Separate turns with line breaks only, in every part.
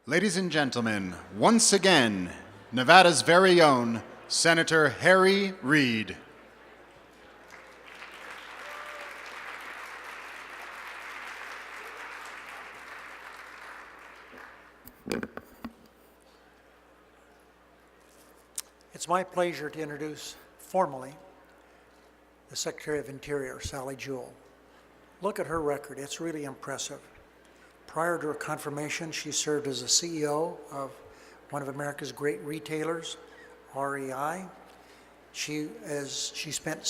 Ladies and gentlemen, once again, Nevada's very own Senator Harry Reid.
It's my pleasure to introduce formally the Secretary of Interior, Sally Jewell. Look at her record, it's really impressive. Prior to her confirmation, she served as the CEO of one of America's great retailers, REI. She spent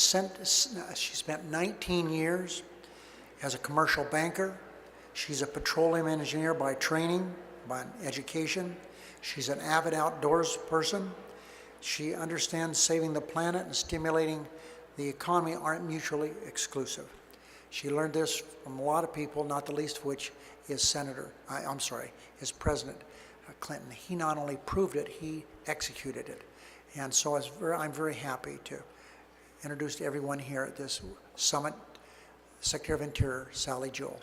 19 years as a commercial banker. She's a petroleum engineer by training, by education. She's an avid outdoors person. She understands saving the planet and stimulating the economy aren't mutually exclusive. She learned this from a lot of people, not the least of which is President Clinton. He not only proved it, he executed it. And so I'm very happy to introduce to everyone here at this summit, Secretary of Interior, Sally Jewell.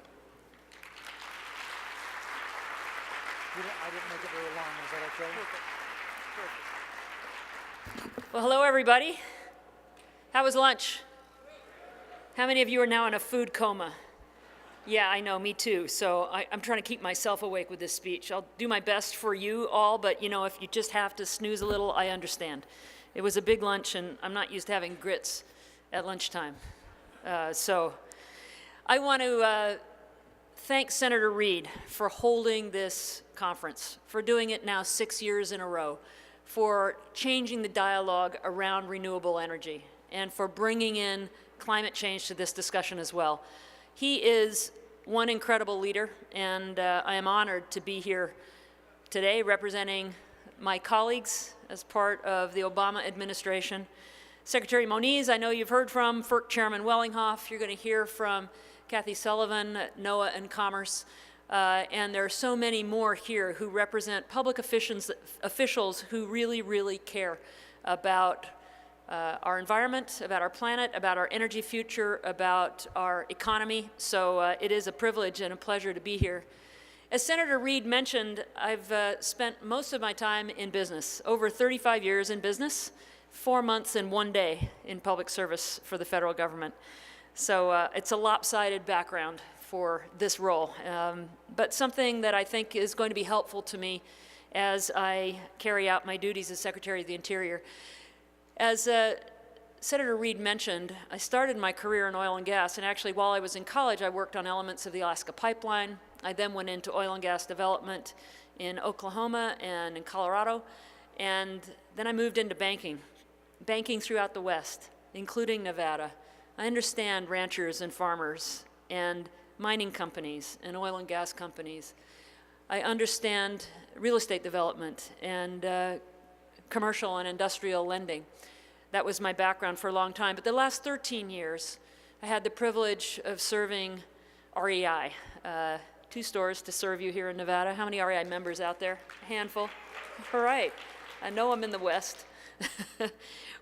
I didn't make it very long, is that okay?
Well, hello, everybody. How was lunch? How many of you are now in a food coma? Yeah, I know, me too. So I'm trying to keep myself awake with this speech. I'll do my best for you all, but you know, if you just have to snooze a little, I understand. It was a big lunch, and I'm not used to having grits at lunchtime. So I want to thank Senator Reid for holding this conference, for doing it now 6 years in a row, for changing the dialogue around renewable energy, and for bringing in climate change to this discussion as well. He is one incredible leader, and I am honored to be here today representing my colleagues as part of the Obama administration. Secretary Moniz, I know you've heard from, FERC Chairman Wellinghoff. You're going to hear from Kathy Sullivan, NOAA and Commerce, and there are so many more here who represent public officials who really, really care about our environment, about our planet, about our energy future, about our economy. So it is a privilege and a pleasure to be here. As Senator Reid mentioned, I've spent most of my time in business, over 35 years in business, 4 months and 1 day in public service for the federal government. So it's a lopsided background for this role, but something that I think is going to be helpful to me as I carry out my duties as Secretary of the Interior. As Senator Reid mentioned, I started my career in oil and gas, and actually while I was in college, I worked on elements of the Alaska pipeline. I then went into oil and gas development in Oklahoma and in Colorado, and then I moved into banking throughout the West, including Nevada. I understand ranchers and farmers and mining companies and oil and gas companies. I understand real estate development and commercial and industrial lending. That was my background for a long time. But the last 13 years, I had the privilege of serving REI. 2 stores to serve you here in Nevada. How many REI members out there? A handful? All right. I know I'm in the West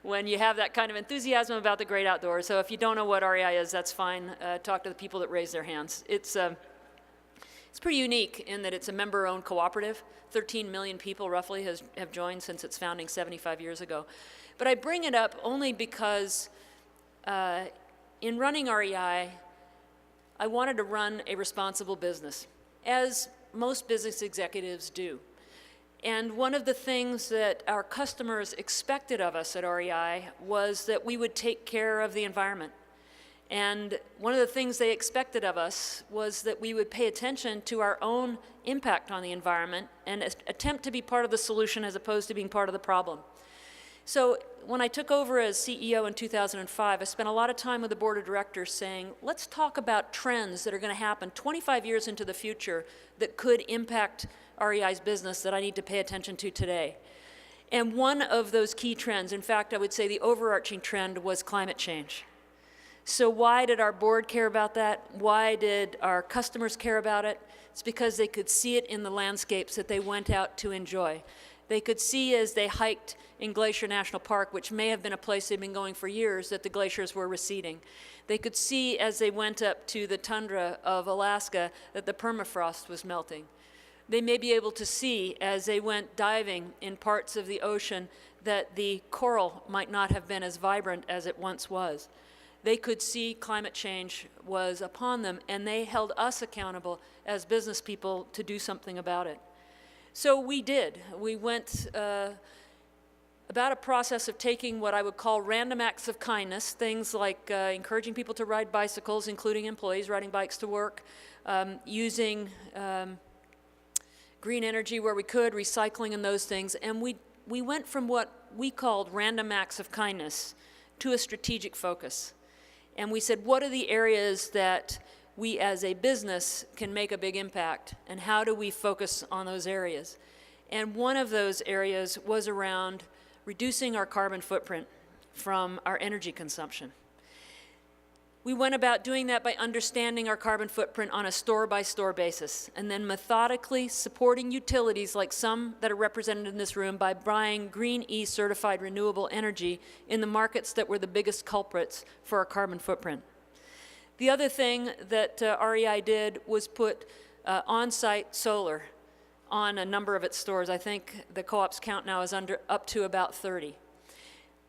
when you have that kind of enthusiasm about the great outdoors. So if you don't know what REI is, that's fine. Talk to the people that raise their hands. It's pretty unique in that it's a member-owned cooperative. 13 million people roughly have joined since its founding 75 years ago. But I bring it up only because in running REI, I wanted to run a responsible business, as most business executives do. And one of the things that our customers expected of us at REI was that we would take care of the environment. And one of the things they expected of us was that we would pay attention to our own impact on the environment and attempt to be part of the solution as opposed to being part of the problem. So when I took over as CEO in 2005, I spent a lot of time with the board of directors saying, let's talk about trends that are going to happen 25 years into the future that could impact REI's business that I need to pay attention to today. And one of those key trends, in fact, I would say the overarching trend, was climate change. So why did our board care about that? Why did our customers care about it? It's because they could see it in the landscapes that they went out to enjoy. They could see as they hiked in Glacier National Park, which may have been a place they'd been going for years, that the glaciers were receding. They could see as they went up to the tundra of Alaska that the permafrost was melting. They may be able to see as they went diving in parts of the ocean that the coral might not have been as vibrant as it once was. They could see climate change was upon them, and they held us accountable as business people to do something about it. So we did. We went about a process of taking what I would call random acts of kindness, things like encouraging people to ride bicycles, including employees riding bikes to work, using green energy where we could, recycling and those things. And we went from what we called random acts of kindness to a strategic focus. And we said, what are the areas that we as a business can make a big impact, and how do we focus on those areas? And one of those areas was around reducing our carbon footprint from our energy consumption. We went about doing that by understanding our carbon footprint on a store-by-store basis, and then methodically supporting utilities like some that are represented in this room by buying Green E certified renewable energy in the markets that were the biggest culprits for our carbon footprint. The other thing that REI did was put on-site solar on a number of its stores. I think the co-op's count now is up to about 30.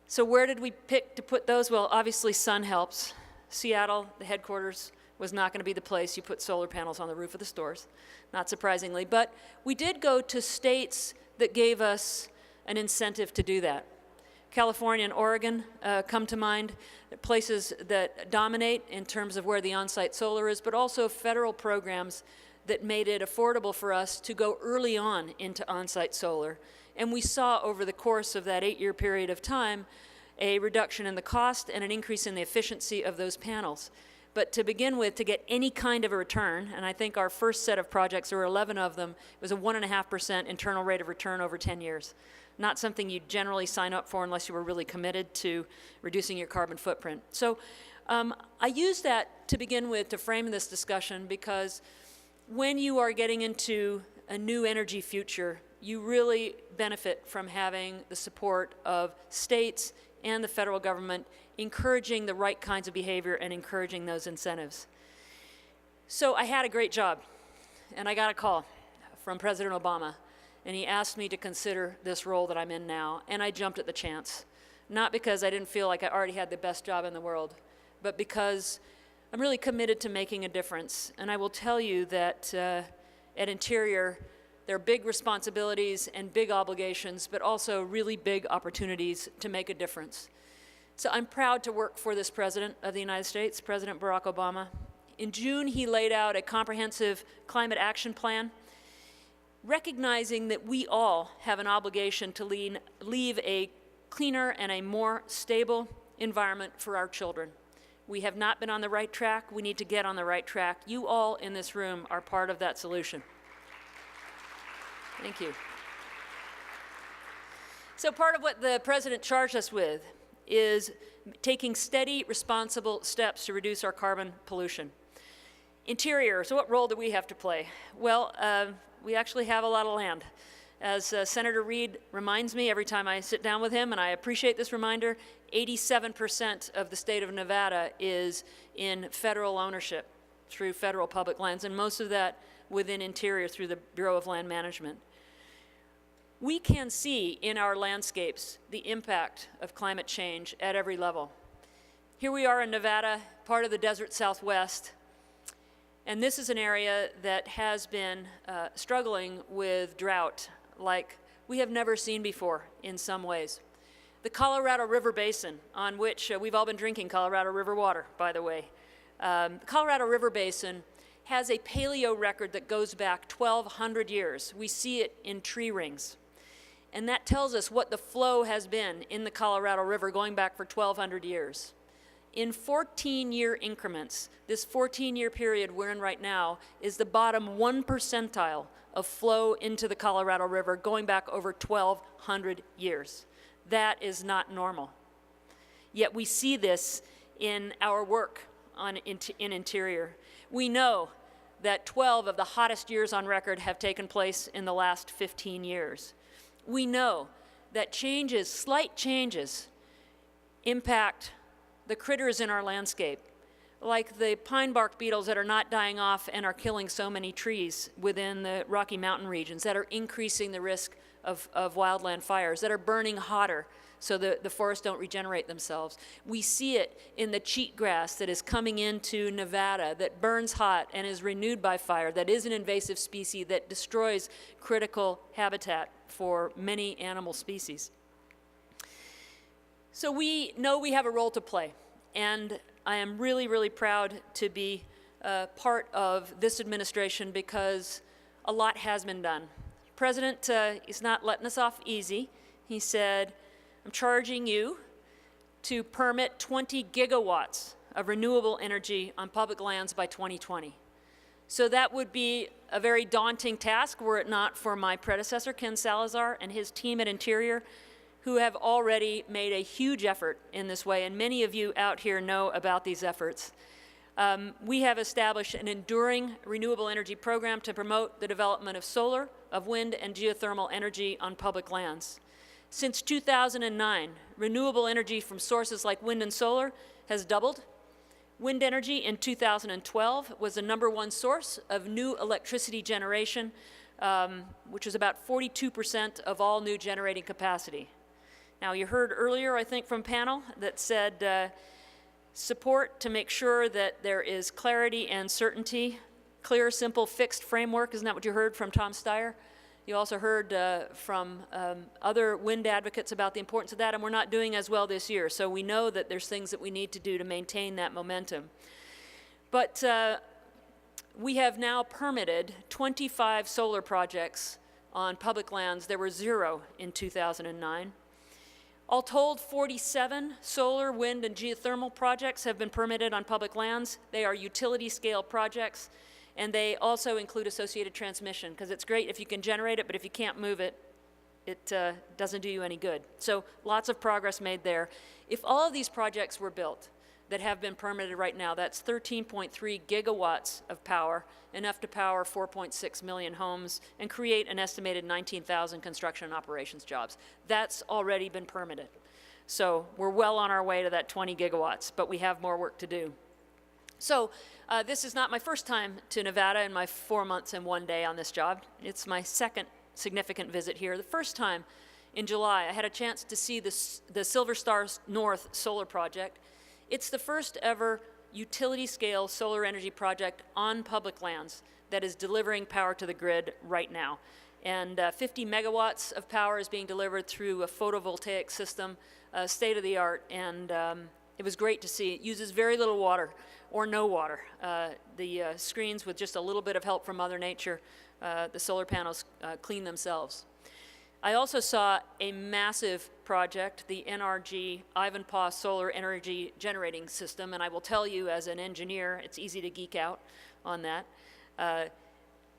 So where did we pick to put those? Well, obviously sun helps. Seattle, the headquarters, was not going to be the place you put solar panels on the roof of the stores, not surprisingly. But we did go to states that gave us an incentive to do that. California and Oregon come to mind, places that dominate in terms of where the on-site solar is, but also federal programs that made it affordable for us to go early on into on-site solar. And we saw over the course of that 8-year period of time a reduction in the cost and an increase in the efficiency of those panels. But to begin with, to get any kind of a return, and I think our first set of projects, there were 11 of them, it was a 1.5% internal rate of return over 10 years. Not something you generally sign up for unless you were really committed to reducing your carbon footprint. So I use that to begin with to frame this discussion, because when you are getting into a new energy future, you really benefit from having the support of states and the federal government encouraging the right kinds of behavior and encouraging those incentives. So I had a great job, and I got a call from President Obama, and he asked me to consider this role that I'm in now, and I jumped at the chance. Not because I didn't feel like I already had the best job in the world, but because I'm really committed to making a difference. And I will tell you that at Interior, there are big responsibilities and big obligations, but also really big opportunities to make a difference. So I'm proud to work for this President of the United States, President Barack Obama. In June, he laid out a comprehensive climate action plan, recognizing that we all have an obligation to leave a cleaner and a more stable environment for our children. We have not been on the right track. We need to get on the right track. You all in this room are part of that solution. Thank you. So part of what the President charged us with is taking steady, responsible steps to reduce our carbon pollution. Interior, so what role do we have to play? Well, we actually have a lot of land. As Senator Reid reminds me every time I sit down with him, and I appreciate this reminder, 87% of the state of Nevada is in federal ownership through federal public lands, and most of that within Interior through the Bureau of Land Management. We can see in our landscapes the impact of climate change at every level. Here we are in Nevada, part of the desert Southwest, and this is an area that has been struggling with drought like we have never seen before in some ways. The Colorado River Basin, on which we've all been drinking Colorado River water, by the way. The Colorado River Basin has a paleo record that goes back 1,200 years. We see it in tree rings. And that tells us what the flow has been in the Colorado River going back for 1,200 years. In 14-year increments, this 14-year period we're in right now is the bottom 1 percentile of flow into the Colorado River going back over 1,200 years. That is not normal. Yet we see this in our work in Interior. We know that 12 of the hottest years on record have taken place in the last 15 years. We know that changes, slight changes, impact the critters in our landscape. like the pine bark beetles that are not dying off and are killing so many trees within the Rocky Mountain regions, that are increasing the risk of wildland fires, that are burning hotter so the forests don't regenerate themselves. We see it in the cheatgrass that is coming into Nevada, that burns hot and is renewed by fire, that is an invasive species that destroys critical habitat for many animal species. So we know we have a role to play, and I am really, really proud to be part of this administration because a lot has been done. The President is not letting us off easy. He said, I'm charging you to permit 20 gigawatts of renewable energy on public lands by 2020. So that would be a very daunting task were it not for my predecessor, Ken Salazar, and his team at Interior, who have already made a huge effort in this way, and many of you out here know about these efforts. We have established an enduring renewable energy program to promote the development of solar, of wind, and geothermal energy on public lands. Since 2009, renewable energy from sources like wind and solar has doubled. Wind energy in 2012 was the #1 source of new electricity generation, which is about 42% of all new generating capacity. Now, you heard earlier, I think, from a panel that said support to make sure that there is clarity and certainty, clear, simple, fixed framework. Isn't that what you heard from Tom Steyer? You also heard from other wind advocates about the importance of that, and we're not doing as well this year. So we know that there's things that we need to do to maintain that momentum. But we have now permitted 25 solar projects on public lands. There were 0 in 2009. All told, 47 solar, wind, and geothermal projects have been permitted on public lands. They are utility-scale projects, and they also include associated transmission, because it's great if you can generate it, but if you can't move it, it doesn't do you any good. So lots of progress made there. If all of these projects were built that have been permitted right now, that's 13.3 gigawatts of power, enough to power 4.6 million homes and create an estimated 19,000 construction and operations jobs. That's already been permitted. So we're well on our way to that 20 gigawatts, but we have more work to do. So this is not my first time to Nevada in my 4 months and 1 day on this job. It's my second significant visit here. The first time in July, I had a chance to see the Silver Star North solar project. It's the first ever utility-scale solar energy project on public lands that is delivering power to the grid right now. And 50 megawatts of power is being delivered through a photovoltaic system, state-of-the-art, and it was great to see. It uses very little water, or no water. The screens, with just a little bit of help from Mother Nature, the solar panels clean themselves. I also saw a massive project, the NRG Ivanpah Solar Energy Generating System, and I will tell you as an engineer, it's easy to geek out on that.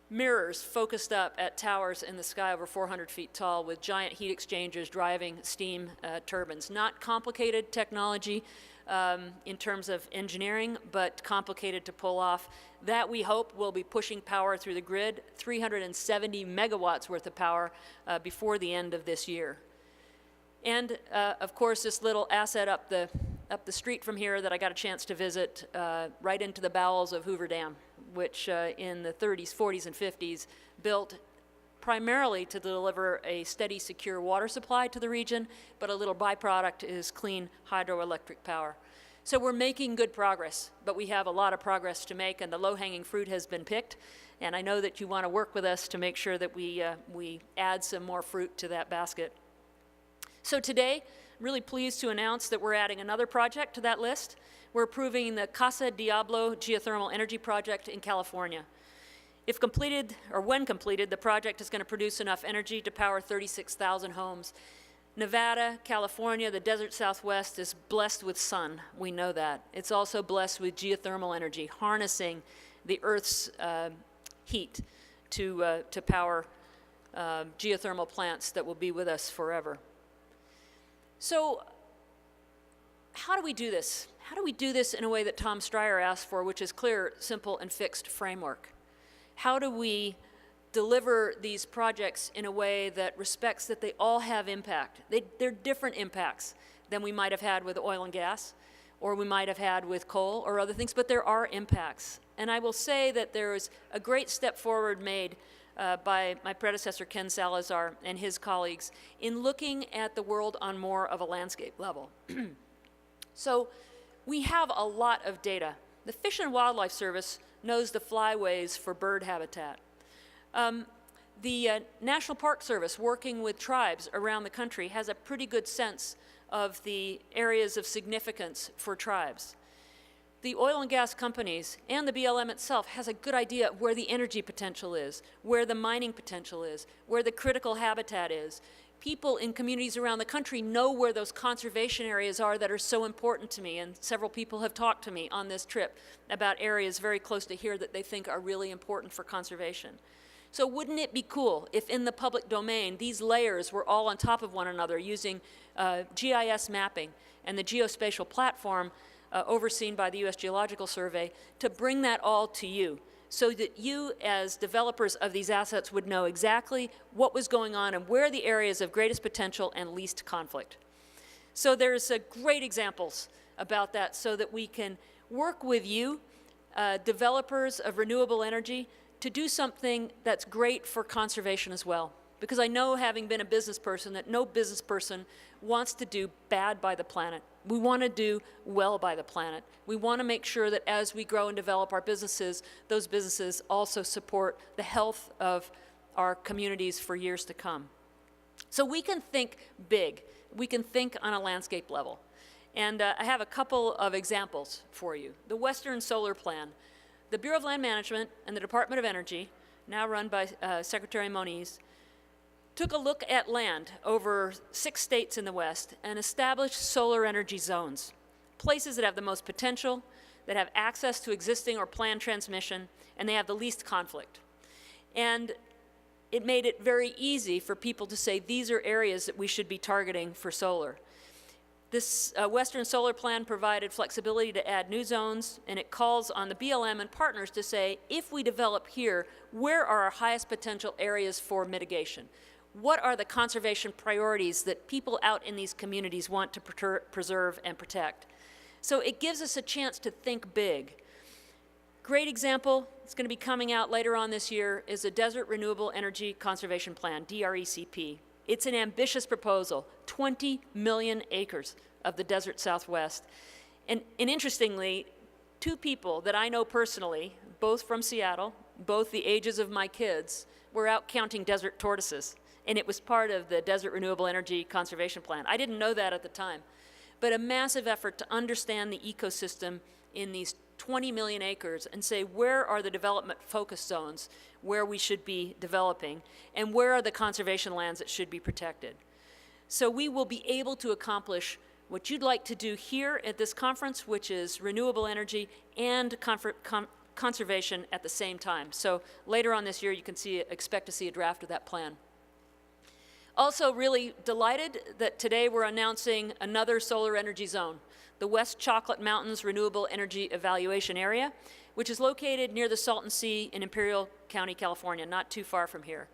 Mirrors focused up at towers in the sky over 400 feet tall with giant heat exchangers driving steam turbines. Not complicated technology in terms of engineering, but complicated to pull off. That, we hope, will be pushing power through the grid, 370 megawatts worth of power before the end of this year. And, of course, this little asset up the street from here that I got a chance to visit, right into the bowels of Hoover Dam, which in the 30s, 40s, and 50s built primarily to deliver a steady, secure water supply to the region, but a little byproduct is clean hydroelectric power. So we're making good progress, but we have a lot of progress to make, and the low-hanging fruit has been picked, and I know that you want to work with us to make sure that we add some more fruit to that basket. So today, I'm really pleased to announce that we're adding another project to that list. We're approving the Casa Diablo geothermal energy project in California. If completed, or when completed, the project is going to produce enough energy to power 36,000 homes. Nevada, California, the desert Southwest is blessed with sun. We know that. It's also blessed with geothermal energy, harnessing the Earth's heat to power geothermal plants that will be with us forever. So how do we do this? How do we do this in a way that Tom Steyer asked for, which is clear, simple, and fixed framework? How do we deliver these projects in a way that respects that they all have impact? They're different impacts than we might have had with oil and gas, or we might have had with coal or other things, but there are impacts. And I will say that there is a great step forward made by my predecessor, Ken Salazar, and his colleagues in looking at the world on more of a landscape level. So we have a lot of data. The Fish and Wildlife Service knows the flyways for bird habitat. The National Park Service, working with tribes around the country, has a pretty good sense of the areas of significance for tribes. The oil and gas companies and the BLM itself has a good idea of where the energy potential is, where the mining potential is, where the critical habitat is. People in communities around the country know where those conservation areas are that are so important to me, and several people have talked to me on this trip about areas very close to here that they think are really important for conservation. So wouldn't it be cool if in the public domain these layers were all on top of one another using GIS mapping and the geospatial platform overseen by the U.S. Geological Survey to bring that all to you, so that you as developers of these assets would know exactly what was going on and where the areas of greatest potential and least conflict. So there's great examples about that so that we can work with you, developers of renewable energy, to do something that's great for conservation as well. Because I know, having been a business person, that no business person wants to do bad by the planet. We want to do well by the planet. We want to make sure that as we grow and develop our businesses, those businesses also support the health of our communities for years to come. So we can think big. We can think on a landscape level. And I have a couple of examples for you. The Western Solar Plan. The Bureau of Land Management and the Department of Energy, now run by Secretary Moniz, took a look at land over 6 states in the West and established solar energy zones, places that have the most potential, that have access to existing or planned transmission, and they have the least conflict. And it made it very easy for people to say these are areas that we should be targeting for solar. This Western Solar Plan provided flexibility to add new zones, and it calls on the BLM and partners to say, if we develop here, where are our highest potential areas for mitigation? What are the conservation priorities that people out in these communities want to preserve and protect? So it gives us a chance to think big. Great example, it's going to be coming out later on this year, is the Desert Renewable Energy Conservation Plan, DRECP. It's an ambitious proposal, 20 million acres of the desert Southwest. And interestingly, 2 people that I know personally, both from Seattle, both the ages of my kids, were out counting desert tortoises. And it was part of the Desert Renewable Energy Conservation Plan. I didn't know that at the time. But a massive effort to understand the ecosystem in these 20 million acres and say, where are the development focus zones where we should be developing, and where are the conservation lands that should be protected? So we will be able to accomplish what you'd like to do here at this conference, which is renewable energy and conservation at the same time. So later on this year, you can expect to see a draft of that plan. Also really delighted that today we're announcing another solar energy zone, the West Chocolate Mountains Renewable Energy Evaluation Area, which is located near the Salton Sea in Imperial County, California, not too far from here.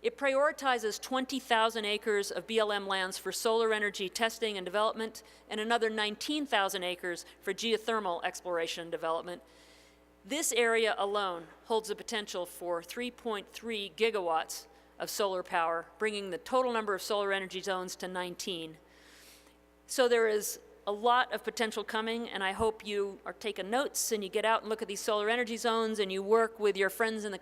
It prioritizes 20,000 acres of BLM lands for solar energy testing and development, and another 19,000 acres for geothermal exploration and development. This area alone holds the potential for 3.3 gigawatts of solar power, bringing the total number of solar energy zones to 19. So there is a lot of potential coming, and I hope you are taking notes and you get out and look at these solar energy zones and you work with your friends in the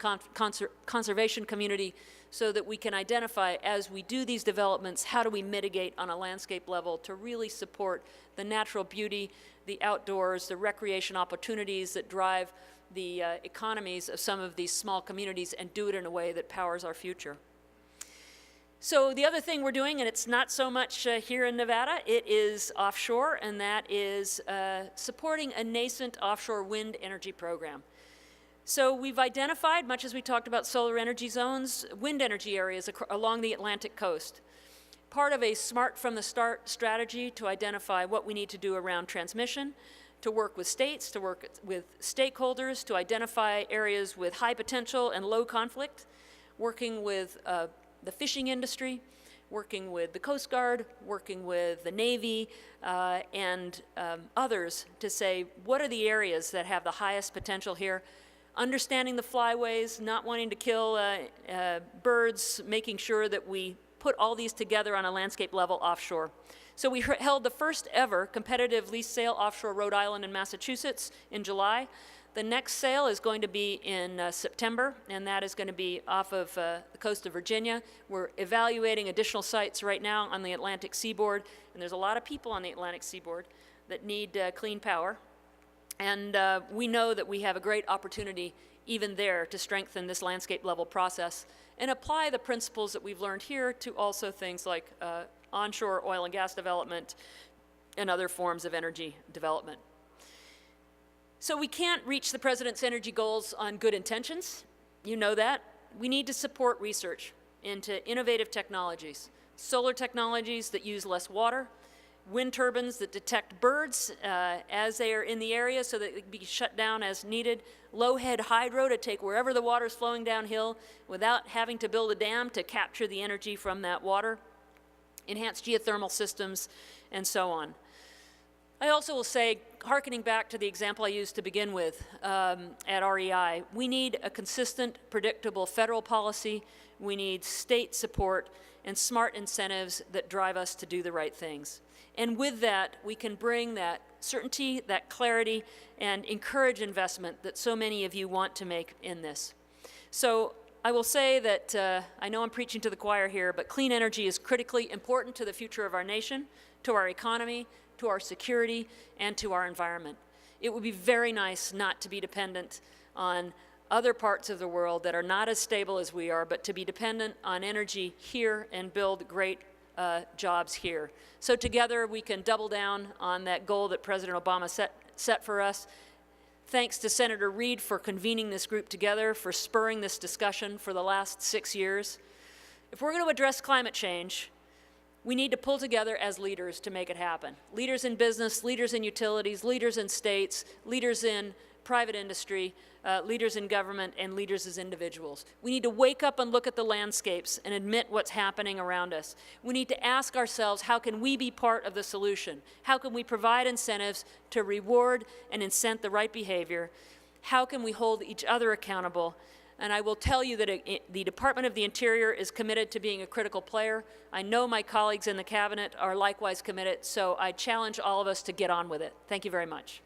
conservation community so that we can identify, as we do these developments, how do we mitigate on a landscape level to really support the natural beauty, the outdoors, the recreation opportunities that drive the economies of some of these small communities, and do it in a way that powers our future. So the other thing we're doing, and it's not so much here in Nevada, it is offshore, and that is supporting a nascent offshore wind energy program. So we've identified, much as we talked about solar energy zones, wind energy areas along the Atlantic coast. Part of a smart from the start strategy to identify what we need to do around transmission, to work with states, to work with stakeholders, to identify areas with high potential and low conflict, working with the fishing industry, working with the Coast Guard, working with the Navy, and others to say, what are the areas that have the highest potential here? Understanding the flyways, not wanting to kill birds, making sure that we put all these together on a landscape level offshore. So we held the first ever competitive lease sale offshore Rhode Island and Massachusetts in July. The next sale is going to be in September, and that is going to be off of the coast of Virginia. We're evaluating additional sites right now on the Atlantic seaboard, and there's a lot of people on the Atlantic seaboard that need clean power. And we know that we have a great opportunity even there to strengthen this landscape level process and apply the principles that we've learned here to also things like onshore oil and gas development and other forms of energy development. So we can't reach the President's energy goals on good intentions. You know that. We need to support research into innovative technologies, solar technologies that use less water, wind turbines that detect birds as they are in the area so that they can be shut down as needed, low-head hydro to take wherever the water is flowing downhill without having to build a dam to capture the energy from that water, enhanced geothermal systems, and so on. I also will say, hearkening back to the example I used to begin with at REI, we need a consistent, predictable federal policy. We need state support and smart incentives that drive us to do the right things. And with that, we can bring that certainty, that clarity, and encourage investment that so many of you want to make in this. So I will say that I know I'm preaching to the choir here, but clean energy is critically important to the future of our nation, to our economy, to our security, and to our environment. It would be very nice not to be dependent on other parts of the world that are not as stable as we are, but to be dependent on energy here and build great jobs here. So together we can double down on that goal that President Obama set for us. Thanks to Senator Reid for convening this group together, for spurring this discussion for the last 6 years. If we're going to address climate change, we need to pull together as leaders to make it happen. Leaders in business, leaders in utilities, leaders in states, leaders in private industry, leaders in government, and leaders as individuals. We need to wake up and look at the landscapes and admit what's happening around us. We need to ask ourselves, how can we be part of the solution? How can we provide incentives to reward and incent the right behavior? How can we hold each other accountable? And I will tell you that the Department of the Interior is committed to being a critical player. I know my colleagues in the cabinet are likewise committed, so I challenge all of us to get on with it. Thank you very much.